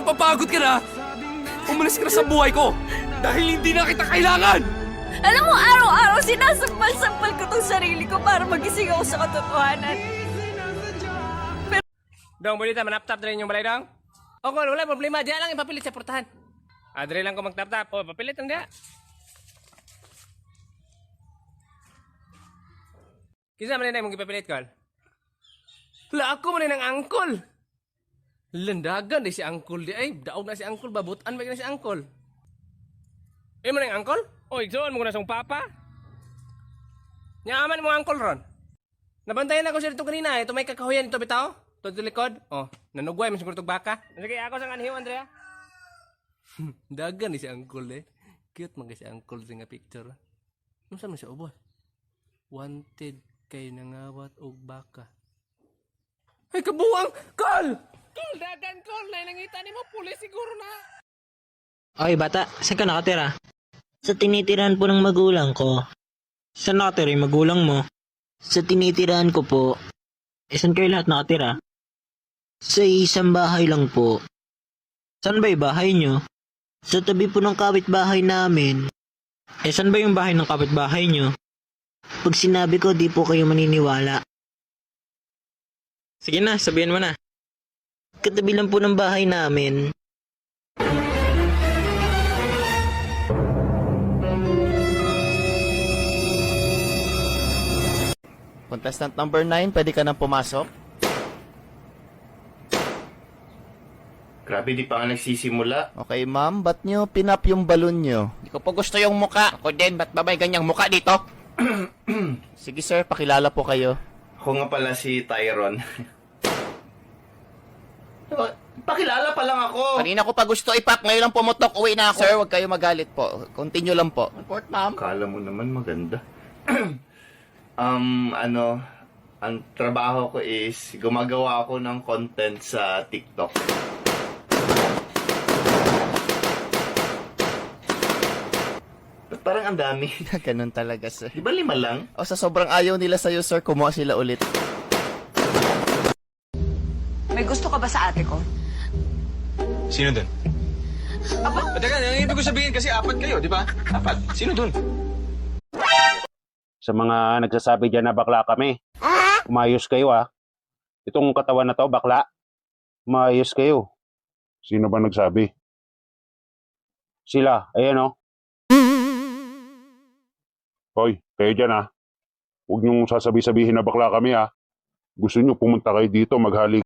napapagod ka na, umalis ka na sa buhay ko dahil hindi na kita kailangan! Alam mo, araw-araw sinasampal-sampal ko tong sarili ko para magising ako sa katotohanan. Dong, balita, manap-tap na rin yung balay, Dong? O, kung wala problema, diyan lang ipapilit sa portahan. Adre lang ko mag-tap-tap. O, papilit lang diyan. Kisa man na mong ipapilit, Kol? Wala ako man ng angkol. Landagan di si angkol di. Ay, daog na si angkol. Babutan ba na si angkol? Eh, man ng angkol? O, igsoon mo ko na siyang papa. Nyaman mo angkol ron. Nabantayan ako siya dito kanina. Ito may kakahuyan ito, bitaw. Ito likod. Oh, nanugway mo siguro itong baka. Sige, ako sa kanhiw, Andrea. Dagan ni si angkol eh. Cute man si angkol sa nga picture. Ano sa man siya, ubol? Wanted kay nangawat og baka. Ay, kabuang! Kol! Kol, dagan, Kol! Nangita ni mo, pulis siguro na. Okay, bata, saan ka nakatira? Sa tinitirahan po ng magulang ko. Saan nakatira yung magulang mo? Sa tinitirahan ko po. Saan kayo lahat nakatira? Sa isang bahay lang po. Saan ba yung bahay nyo? Sa tabi po ng kapitbahay namin. Saan ba yung bahay ng kapitbahay nyo? Pag sinabi ko, di po kayo maniniwala. Sige na, sabihin mo na. Katabi lang po ng bahay namin. Contestant number 9, pwede ka nang pumasok. Grabe, di pa nga nagsisimula. Okay, ma'am, ba't nyo pinap yung balon nyo? Hindi ko po gusto yung muka. Ako din, ba't ba may ganyang muka dito? Sige sir, pakilala po kayo. Ako nga pala si Tyron. Pakilala pa lang ako. Kanina ko pa gusto ipap, ngayon lang pumutok, uwi na ako. Sir, huwag kayo magalit po. Continue lang po. Report, ma'am. Kala mo naman maganda. Ang trabaho ko is gumagawa ako ng content sa TikTok. Ba't parang ang dami? Ganun talaga, sir. Di ba 5 lang? O sa sobrang ayaw nila sa'yo, sir, kumuha sila ulit. May gusto ka ba sa ate ko? Sino dun? Teka, ang ibig ko sabihin kasi 4 kayo, di ba? 4. Sino dun? Sa mga nagsasabi dyan na bakla kami, umayos kayo ha. Itong katawan na to, bakla, umayos kayo. Sino ba nagsabi? Sila, ayan o. Hoy, kayo dyan ha. Huwag niyong sasabi-sabihin na bakla kami ha. Gusto niyo pumunta kayo dito, maghalik.